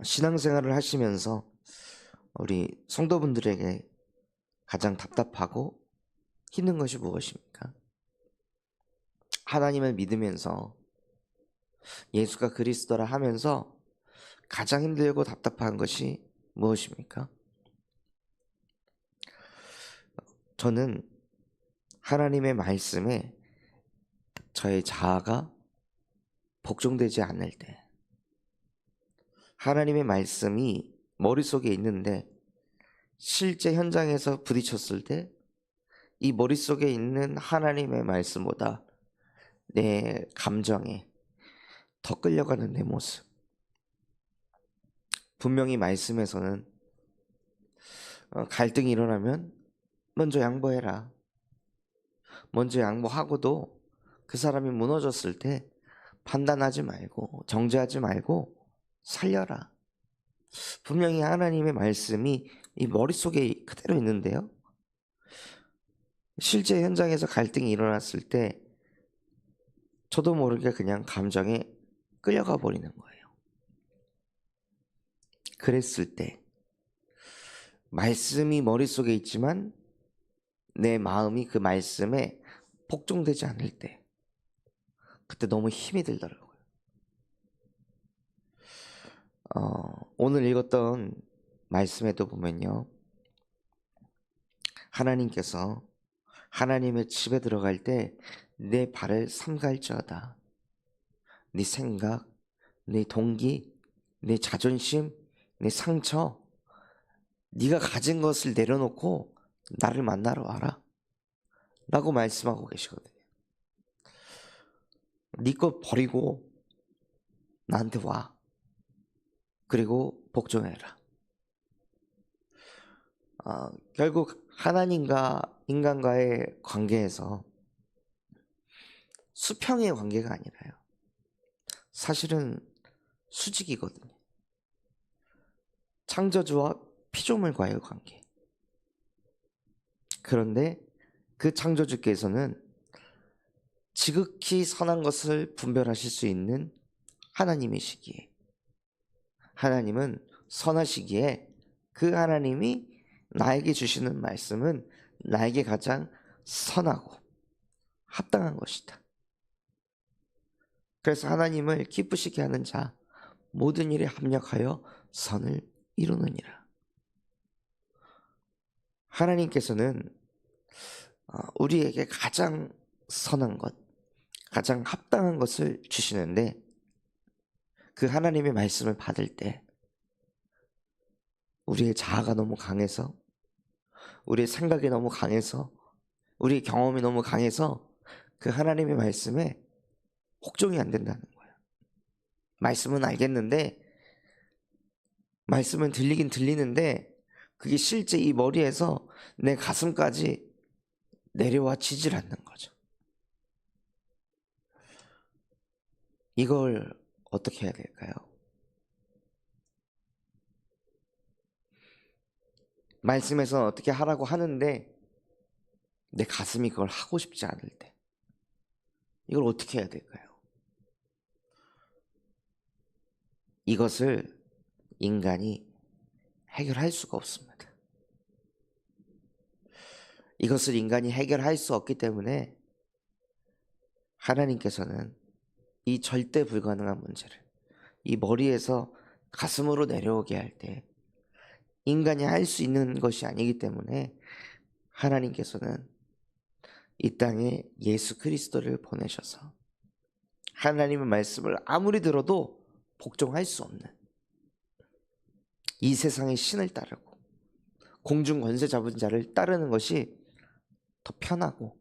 신앙생활을 하시면서 우리 성도분들에게 가장 답답하고 힘든 것이 무엇입니까? 하나님을 믿으면서 예수가 그리스도라 하면서 가장 힘들고 답답한 것이 무엇입니까? 저는 하나님의 말씀에 저의 자아가 복종되지 않을 때, 하나님의 말씀이 머릿속에 있는데 실제 현장에서 부딪혔을 때 이 머릿속에 있는 하나님의 말씀보다 내 감정에 더 끌려가는 내 모습. 분명히 말씀에서는 갈등이 일어나면 먼저 양보해라. 먼저 양보하고도 그 사람이 무너졌을 때 판단하지 말고 정죄하지 말고 살려라. 분명히 하나님의 말씀이 이 머릿속에 그대로 있는데요. 실제 현장에서 갈등이 일어났을 때 저도 모르게 그냥 감정에 끌려가 버리는 거예요. 그랬을 때 말씀이 머릿속에 있지만 내 마음이 그 말씀에 복종되지 않을 때 그때 너무 힘이 들더라고요. 오늘 읽었던 말씀에도 보면요, 하나님께서 하나님의 집에 들어갈 때 내 발을 삼갈지어다. 네 생각, 네 동기, 네 자존심, 네 상처, 네가 가진 것을 내려놓고 나를 만나러 와라 라고 말씀하고 계시거든요. 네 것 버리고 나한테 와. 그리고 복종해라. 결국 하나님과 인간과의 관계에서 수평의 관계가 아니라요, 사실은 수직이거든요. 창조주와 피조물과의 관계. 그런데 그 창조주께서는 지극히 선한 것을 분별하실 수 있는 하나님이시기에, 하나님은 선하시기에 그 하나님이 나에게 주시는 말씀은 나에게 가장 선하고 합당한 것이다. 그래서 하나님을 기쁘시게 하는 자 모든 일에 합력하여 선을 이루느니라. 하나님께서는 우리에게 가장 선한 것, 가장 합당한 것을 주시는데, 그 하나님의 말씀을 받을 때 우리의 자아가 너무 강해서, 우리의 생각이 너무 강해서, 우리의 경험이 너무 강해서 그 하나님의 말씀에 복종이 안 된다는 거예요. 말씀은 알겠는데, 말씀은 들리긴 들리는데 그게 실제 이 머리에서 내 가슴까지 내려와 지질 않는 거죠. 이걸 어떻게 해야 될까요? 말씀에서 어떻게 하라고 하는데 내 가슴이 그걸 하고 싶지 않을 때, 이걸 어떻게 해야 될까요? 이것을 인간이 해결할 수가 없습니다. 이것을 인간이 해결할 수 없기 때문에 하나님께서는 이 절대 불가능한 문제를 이 머리에서 가슴으로 내려오게 할 때, 인간이 할 수 있는 것이 아니기 때문에 하나님께서는 이 땅에 예수 그리스도를 보내셔서 하나님의 말씀을 아무리 들어도 복종할 수 없는 이 세상의 신을 따르고 공중 권세 잡은 자를 따르는 것이 더 편하고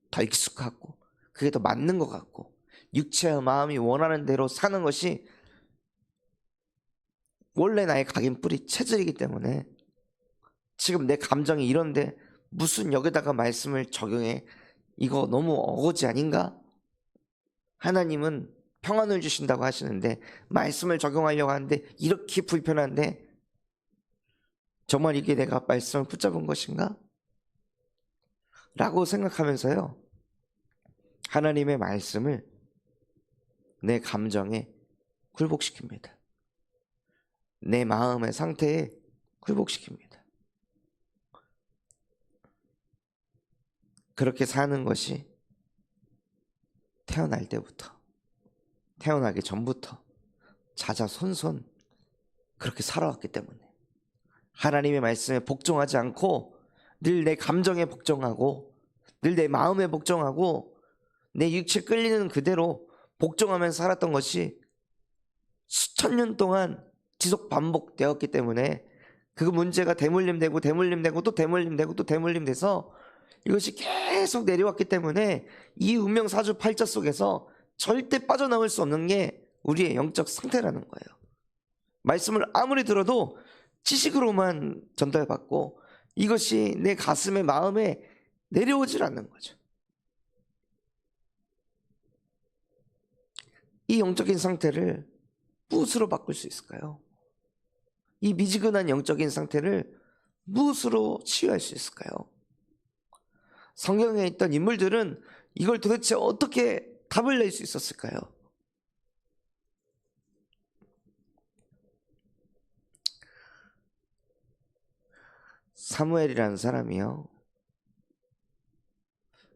더 익숙하고 그게 더 맞는 것 같고 육체와 마음이 원하는 대로 사는 것이 원래 나의 각인 뿌리 체질이기 때문에, 지금 내 감정이 이런데 무슨 여기다가 말씀을 적용해, 이거 너무 어거지 아닌가? 하나님은 평안을 주신다고 하시는데 말씀을 적용하려고 하는데 이렇게 불편한데 정말 이게 내가 말씀을 붙잡은 것인가? 라고 생각하면서요, 하나님의 말씀을 내 감정에 굴복시킵니다. 내 마음의 상태에 회복시킵니다. 그렇게 사는 것이 태어날 때부터, 태어나기 전부터 자자손손 그렇게 살아왔기 때문에 하나님의 말씀에 복종하지 않고 늘 내 감정에 복종하고 늘 내 마음에 복종하고 내 육체 끌리는 그대로 복종하면서 살았던 것이 수천 년 동안 지속 반복되었기 때문에 그 문제가 대물림되고 대물림되고 또 대물림되고 또 대물림돼서 이것이 계속 내려왔기 때문에 이 운명사주 팔자 속에서 절대 빠져나올 수 없는 게 우리의 영적 상태라는 거예요. 말씀을 아무리 들어도 지식으로만 전달받고 이것이 내 가슴에 마음에 내려오질 않는 거죠. 이 영적인 상태를 무엇으로 바꿀 수 있을까요? 이 미지근한 영적인 상태를 무엇으로 치유할 수 있을까요? 성경에 있던 인물들은 이걸 도대체 어떻게 답을 낼 수 있었을까요? 사무엘이라는 사람이요,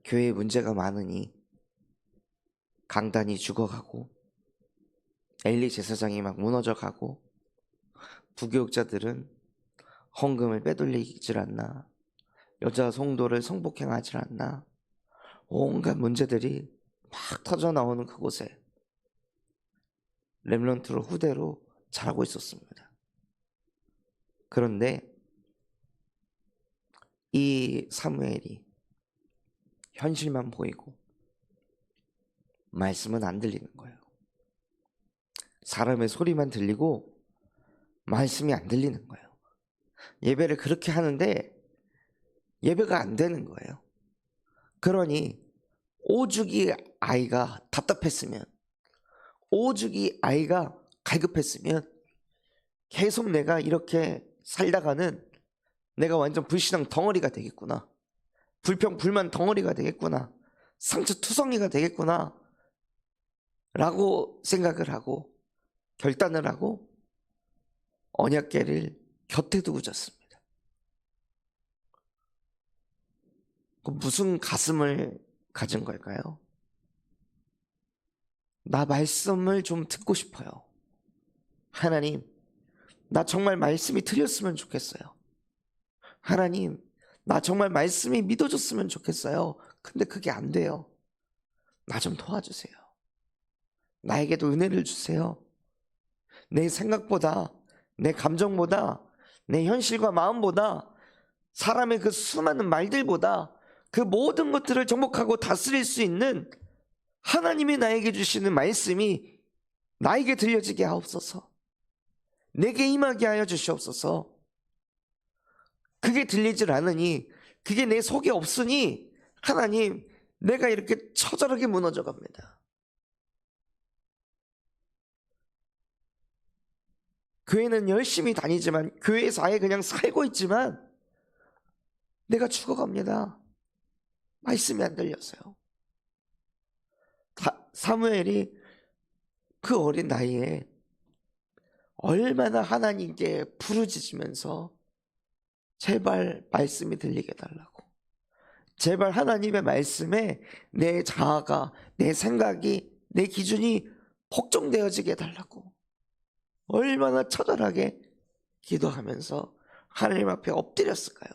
교회에 문제가 많으니 강단이 죽어가고 엘리 제사장이 막 무너져가고 부교육자들은 헌금을 빼돌리질 않나, 여자 성도를 성폭행하질 않나, 온갖 문제들이 막 터져나오는 그곳에 렘넌트로 후대로 자라고 있었습니다. 그런데 이 사무엘이 현실만 보이고 말씀은 안 들리는 거예요. 사람의 소리만 들리고 말씀이 안 들리는 거예요. 예배를 그렇게 하는데 예배가 안 되는 거예요. 그러니 오죽이 아이가 답답했으면, 오죽이 아이가 갈급했으면 계속 내가 이렇게 살다가는 내가 완전 불신앙 덩어리가 되겠구나, 불평 불만 덩어리가 되겠구나, 상처투성이가 되겠구나 라고 생각을 하고 결단을 하고 언약궤를 곁에 두고 잤습니다. 무슨 가슴을 가진 걸까요? 나 말씀을 좀 듣고 싶어요. 하나님, 나 정말 말씀이 틀렸으면 좋겠어요. 하나님, 나 정말 말씀이 믿어졌으면 좋겠어요. 근데 그게 안 돼요. 나 좀 도와주세요. 나에게도 은혜를 주세요. 내 생각보다, 내 감정보다, 내 현실과 마음보다, 사람의 그 수많은 말들보다 그 모든 것들을 정복하고 다스릴 수 있는 하나님이 나에게 주시는 말씀이 나에게 들려지게 하옵소서. 내게 임하게 하여 주시옵소서. 그게 들리질 않으니, 그게 내 속에 없으니 하나님, 내가 이렇게 처절하게 무너져 갑니다. 교회는 열심히 다니지만, 교회에서 아예 그냥 살고 있지만 내가 죽어갑니다. 말씀이 안 들렸어요. 사무엘이 그 어린 나이에 얼마나 하나님께 부르짖으면서 제발 말씀이 들리게 해달라고, 제발 하나님의 말씀에 내 자아가, 내 생각이, 내 기준이 복종되어지게 해달라고 얼마나 처절하게 기도하면서 하나님 앞에 엎드렸을까요?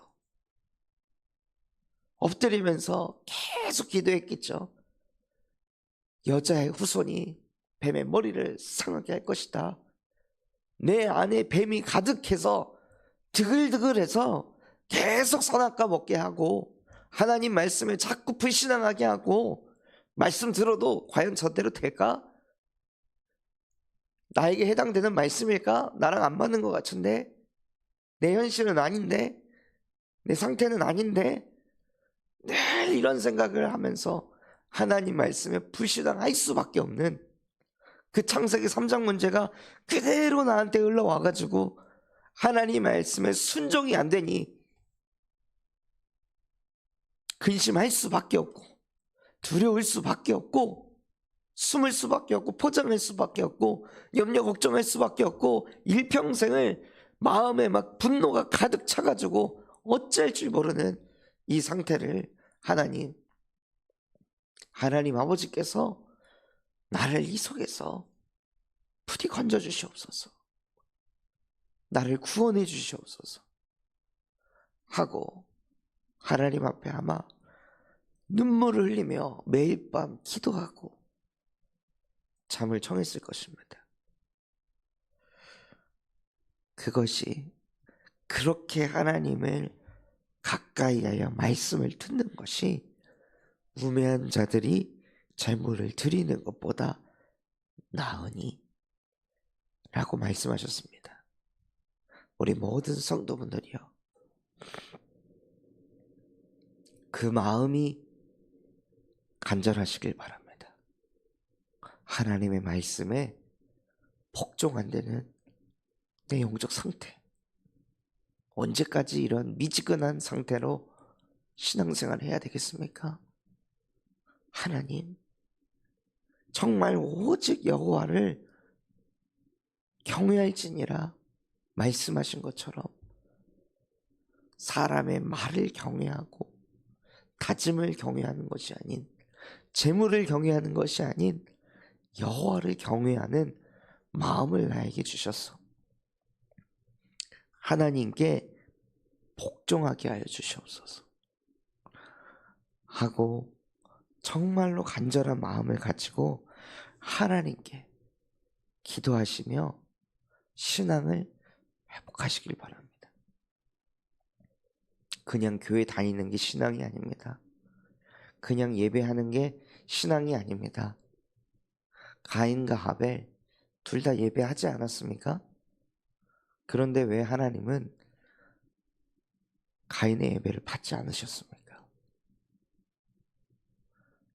엎드리면서 계속 기도했겠죠. 여자의 후손이 뱀의 머리를 상하게 할 것이다. 내 안에 뱀이 가득해서 드글드글해서 계속 선악과 먹게 하고 하나님 말씀을 자꾸 불신앙하게 하고, 말씀 들어도 과연 저대로 될까? 나에게 해당되는 말씀일까? 나랑 안 맞는 것 같은데, 내 현실은 아닌데, 내 상태는 아닌데, 늘 이런 생각을 하면서 하나님 말씀에 불신앙할 수밖에 없는 그 창세기 3장 문제가 그대로 나한테 흘러와가지고 하나님 말씀에 순종이 안 되니 근심할 수밖에 없고 두려울 수밖에 없고 숨을 수밖에 없고 포장할 수밖에 없고 염려 걱정할 수밖에 없고 일평생을 마음에 막 분노가 가득 차가지고 어쩔 줄 모르는 이 상태를 하나님 아버지께서 나를 이 속에서 부디 건져 주시옵소서, 나를 구원해 주시옵소서 하고 하나님 앞에 아마 눈물을 흘리며 매일 밤 기도하고 잠을 청했을 것입니다. 그것이 그렇게 하나님을 가까이 하여 말씀을 듣는 것이 우매한 자들이 재물을 드리는 것보다 나으니 라고 말씀하셨습니다. 우리 모든 성도분들이요, 그 마음이 간절하시길 바랍니다. 하나님의 말씀에 복종 안 되는 내 영적 상태, 언제까지 이런 미지근한 상태로 신앙생활을 해야 되겠습니까? 하나님, 정말 오직 여호와를 경외할지니라 말씀하신 것처럼 사람의 말을 경외하고 다짐을 경외하는 것이 아닌, 재물을 경외하는 것이 아닌 여호와를 경외하는 마음을 나에게 주셔서 하나님께 복종하게 하여 주시옵소서 하고 정말로 간절한 마음을 가지고 하나님께 기도하시며 신앙을 회복하시길 바랍니다. 그냥 교회 다니는 게 신앙이 아닙니다. 그냥 예배하는 게 신앙이 아닙니다. 가인과 하벨 둘 다 예배하지 않았습니까? 그런데 왜 하나님은 가인의 예배를 받지 않으셨습니까?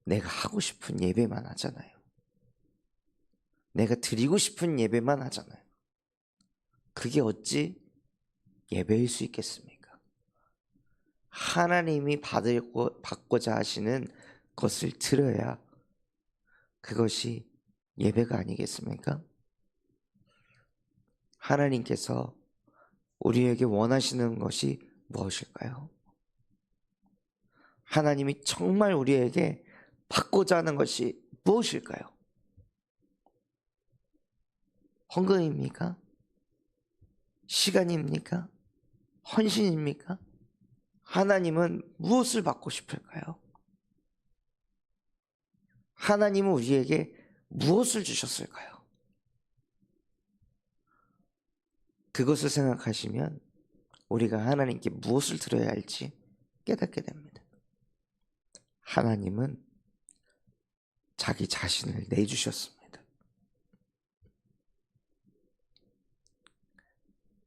내가 하고 싶은 예배만 하잖아요. 내가 드리고 싶은 예배만 하잖아요. 그게 어찌 예배일 수 있겠습니까? 하나님이 받고자 하시는 것을 드려야 그것이 예배가 아니겠습니까? 하나님께서 우리에게 원하시는 것이 무엇일까요? 하나님이 정말 우리에게 받고자 하는 것이 무엇일까요? 헌금입니까? 시간입니까? 헌신입니까? 하나님은 무엇을 받고 싶을까요? 하나님은 우리에게 무엇을 주셨을까요? 그것을 생각하시면 우리가 하나님께 무엇을 드려야 할지 깨닫게 됩니다. 하나님은 자기 자신을 내주셨습니다.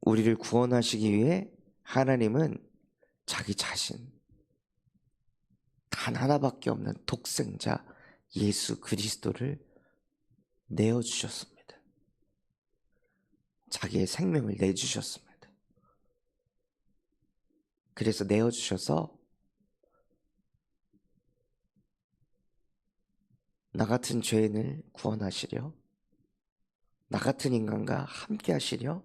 우리를 구원하시기 위해 하나님은 자기 자신, 단 하나밖에 없는 독생자 예수 그리스도를 내어주셨습니다. 자기의 생명을 내주셨습니다. 그래서 내어주셔서 나 같은 죄인을 구원하시려, 나 같은 인간과 함께 하시려,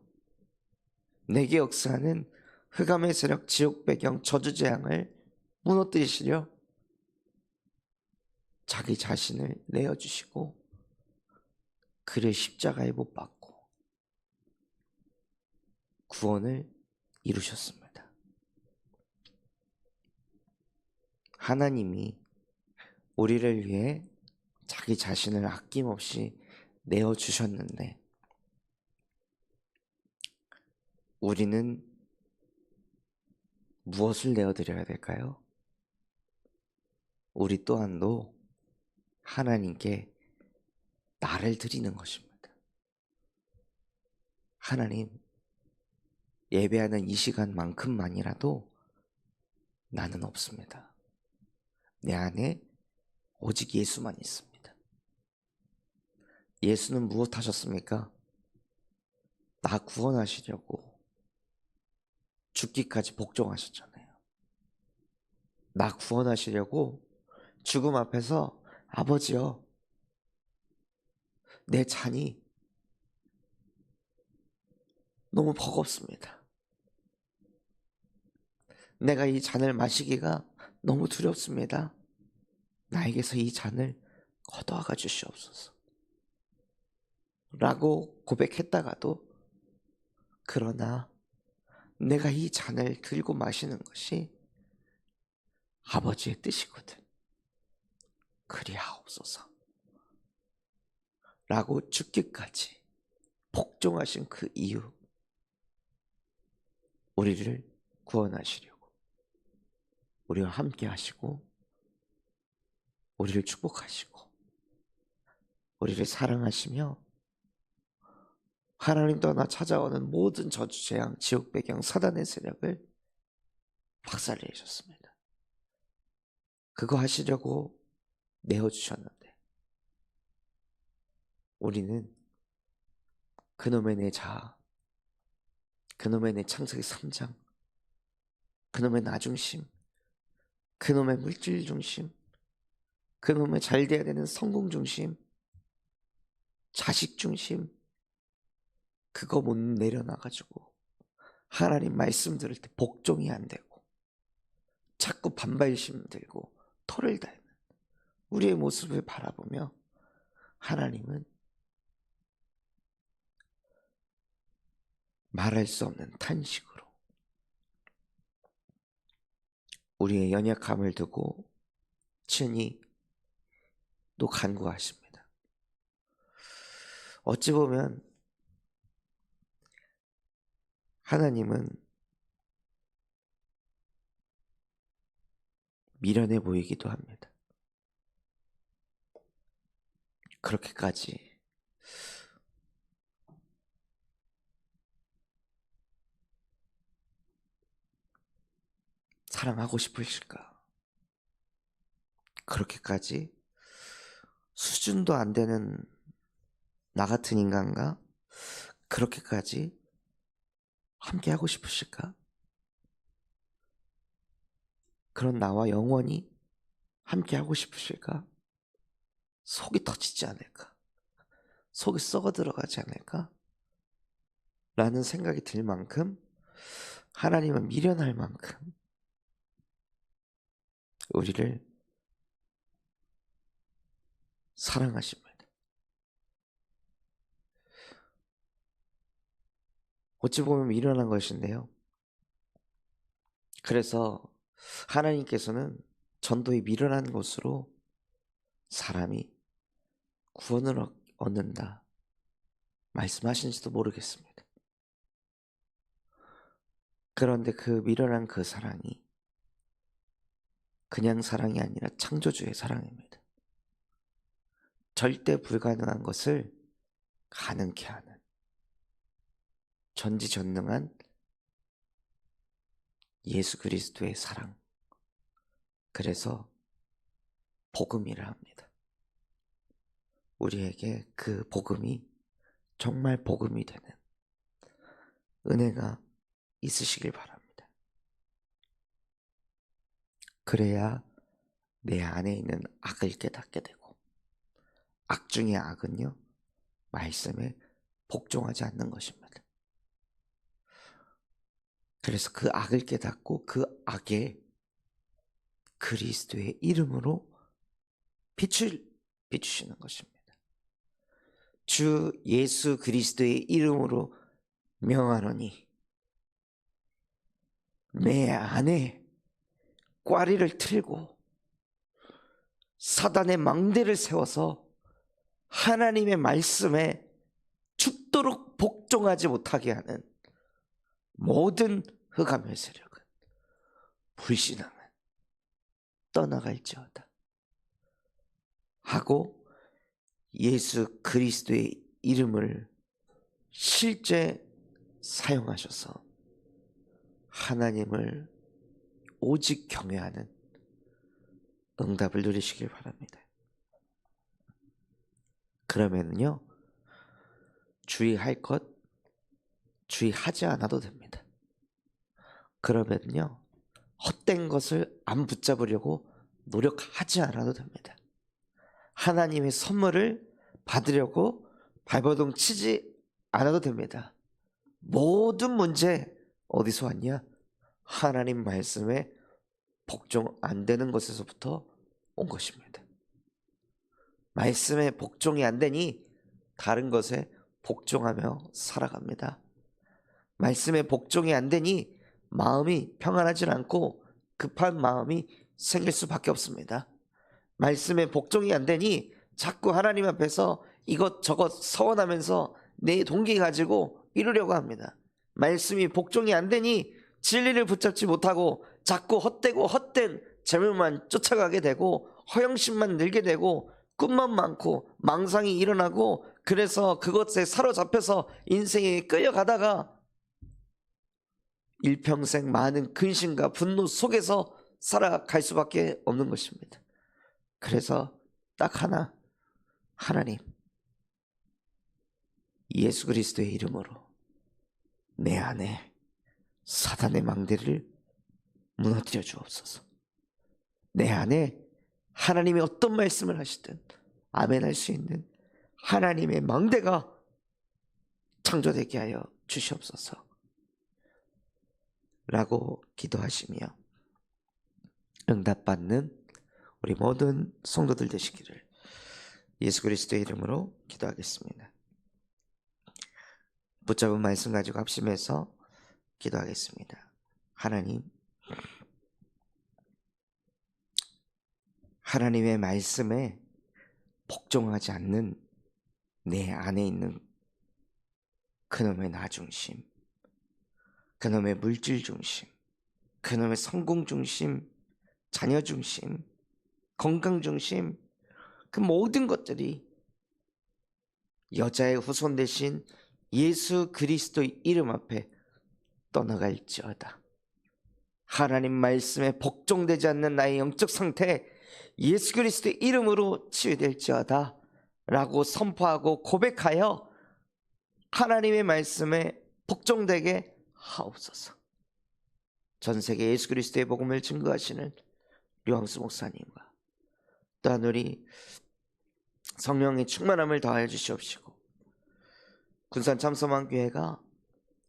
내게 역사하는 흑암의 세력, 지옥 배경, 저주재앙을 무너뜨리시려 자기 자신을 내어주시고 그를 십자가에 못 박고 구원을 이루셨습니다. 하나님이 우리를 위해 자기 자신을 아낌없이 내어주셨는데 우리는 무엇을 내어드려야 될까요? 우리 또한도 하나님께 나를 드리는 것입니다. 하나님, 예배하는 이 시간만큼만이라도 나는 없습니다. 내 안에 오직 예수만 있습니다. 예수는 무엇 하셨습니까? 나 구원하시려고 죽기까지 복종하셨잖아요. 나 구원하시려고 죽음 앞에서 아버지여, 내 잔이 너무 버겁습니다. 내가 이 잔을 마시기가 너무 두렵습니다. 나에게서 이 잔을 거두어가 주시옵소서. 라고 고백했다가도, 그러나 내가 이 잔을 들고 마시는 것이 아버지의 뜻이거든. 그리하옵소서. 라고 죽기까지 복종하신 그 이유, 우리를 구원하시려고, 우리와 함께 하시고, 우리를 축복하시고, 우리를 사랑하시며, 하나님 떠나 찾아오는 모든 저주, 재앙, 지옥 배경, 사단의 세력을 박살내셨습니다. 그거 하시려고 내어주셨는데, 우리는 그놈의 내 자아, 그놈의 내 창세기 3장, 그놈의 나중심, 그놈의 물질 중심, 그놈의 잘 돼야 되는 성공 중심, 자식 중심, 그거 못 내려놔가지고 하나님 말씀 들을 때 복종이 안 되고 자꾸 반발심 들고 토를 달는 우리의 모습을 바라보며, 하나님은 말할 수 없는 탄식으로 우리의 연약함을 두고 친히 또 간구하십니다. 어찌 보면 하나님은 미련해 보이기도 합니다. 그렇게까지 사랑하고 싶으실까? 그렇게까지 수준도 안 되는 나 같은 인간과 그렇게까지 함께 하고 싶으실까? 그런 나와 영원히 함께 하고 싶으실까? 속이 터지지 않을까? 속이 썩어 들어가지 않을까? 라는 생각이 들 만큼, 하나님은 미련할 만큼 우리를 사랑하십니다. 어찌 보면 미련한 것인데요, 그래서 하나님께서는 전도의 미련한 것으로 사람이 구원을 얻는다 말씀하신지도 모르겠습니다. 그런데 그 미련한 그 사랑이 그냥 사랑이 아니라 창조주의 사랑입니다. 절대 불가능한 것을 가능케 하는 전지전능한 예수 그리스도의 사랑, 그래서 복음이라 합니다. 우리에게 그 복음이 정말 복음이 되는 은혜가 있으시길 바랍니다. 그래야 내 안에 있는 악을 깨닫게 되고, 악 중의 악은요, 말씀에 복종하지 않는 것입니다. 그래서 그 악을 깨닫고 그 악에 그리스도의 이름으로 빛을 비추시는 것입니다. 주 예수 그리스도의 이름으로 명하노니 내 안에 꽈리를 틀고 사단의 망대를 세워서 하나님의 말씀에 죽도록 복종하지 못하게 하는 모든 흑암의 세력은 불신앙은 떠나갈지어다 하고, 예수 그리스도의 이름을 실제 사용하셔서 하나님을 오직 경외하는 응답을 누리시길 바랍니다. 그러면요, 주의할 것 주의하지 않아도 됩니다. 그러면요, 헛된 것을 안 붙잡으려고 노력하지 않아도 됩니다. 하나님의 선물을 받으려고 발버둥 치지 않아도 됩니다. 모든 문제 어디서 왔냐? 하나님 말씀에 복종 안 되는 것에서부터 온 것입니다. 말씀에 복종이 안 되니 다른 것에 복종하며 살아갑니다. 말씀에 복종이 안 되니 마음이 평안하지 않고 급한 마음이 생길 수밖에 없습니다. 말씀에 복종이 안 되니 자꾸 하나님 앞에서 이것저것 서원하면서 내 동기 가지고 이루려고 합니다. 말씀이 복종이 안 되니 진리를 붙잡지 못하고 자꾸 헛되고 헛된 재물만 쫓아가게 되고 허영심만 늘게 되고 꿈만 많고 망상이 일어나고 그래서 그것에 사로잡혀서 인생에 끌려가다가 일평생 많은 근심과 분노 속에서 살아갈 수밖에 없는 것입니다. 그래서 딱 하나, 하나님 예수 그리스도의 이름으로 내 안에 사단의 망대를 무너뜨려 주옵소서. 내 안에 하나님이 어떤 말씀을 하시든 아멘 할 수 있는 하나님의 망대가 창조되게 하여 주시옵소서 라고 기도하시며 응답받는 우리 모든 성도들 되시기를 예수 그리스도의 이름으로 기도하겠습니다. 붙잡은 말씀 가지고 합심해서 기도하겠습니다. 하나님, 하나님의 말씀에 복종하지 않는 내 안에 있는 그놈의 나 중심, 그놈의 물질 중심, 그놈의 성공 중심, 자녀 중심, 건강 중심, 그 모든 것들이 여자의 후손 대신 예수 그리스도의 이름 앞에 떠나갈지어다. 하나님 말씀에 복종되지 않는 나의 영적 상태 예수 그리스도의 이름으로 치유될지어다 라고 선포하고 고백하여 하나님의 말씀에 복종되게 하옵소서. 전세계 예수 그리스도의 복음을 증거하시는 류황수 목사님과 또한 우리 성령의 충만함을 더하여 주시옵시고 군산 참소망교회가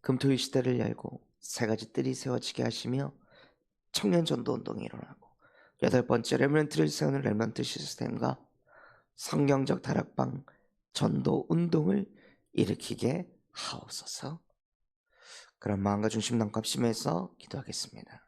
금토일 시대를 열고 세 가지 뜰이 세워지게 하시며 청년 전도 운동이 일어나고 8번째 렘넌트를 세우는 렘넌트 시스템과 성경적 다락방 전도 운동을 일으키게 하옵소서. 그런 마음과 중심 담고 합심해서 기도하겠습니다.